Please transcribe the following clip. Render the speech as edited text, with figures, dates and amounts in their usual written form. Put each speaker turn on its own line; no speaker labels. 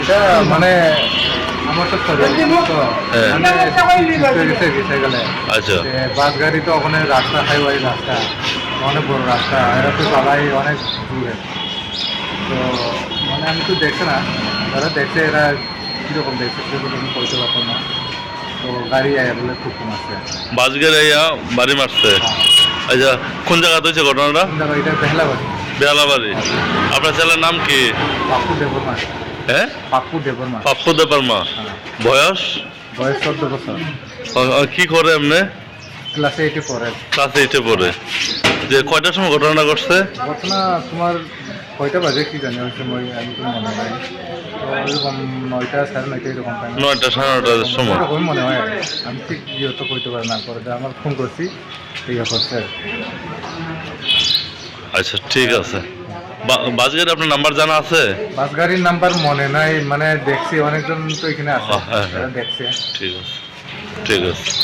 এটা মানে আমার তো তো গেছে গেলে
আচ্ছা
বাস গাড়ি তো ওখানে রাস্তা হাইওয়ে রাস্তা অনেক বড় রাস্তা এরা তো চালাই অনেক দূরে তো মানে আমি তো দেখছি না যারা দেখছে এরা কীরকম দেখছে সেরকম আমি বলতে পারতাম না তো গাড়ি আয়া বলে খুব কম আসছে
বাস গাড়িয়া বাড়ি মারছে আচ্ছা কোন জায়গাতে হয়েছে ঘটনাটা
এটা বেহলা বাড়ি
বেহালাবাড়ি আপনার ছেলের নাম কি
পাপ্পু দেবর্মা
হ্যাঁ
পাপ্পু দেবর্মা
পাপ্পু দেপারমা
হ্যাঁ
বয়স
বয়স 14 বছর
কি করে এমনি
ক্লাসে 8 পড়ে
ক্লাসে 8 পড়ে যে কয়টার সময় ঘটনাটা ঘটছে
ঘটনা তোমার কয়টা বাজে কি জানি ওই সময় আমি তো মনে হয় তো এরকম 9টা 9:30 এরকম টাইম
9টা 9:30টার সময়
এরকমই মনে হয় আমি ঠিক ইয়ে তো কইতে পারি না পরে আমার ফোন করছি ঠিক আছে
আচ্ছা ঠিক আছে বাস গাড়ি আপনার নাম্বার জানা আছে
বাস গাড়ির নাম্বার মনে নাই মানে দেখছি অনেকজন তো এখানে আছে
হ্যাঁ, হ্যাঁ।
দেখছে
ঠিক আছে ঠিক আছে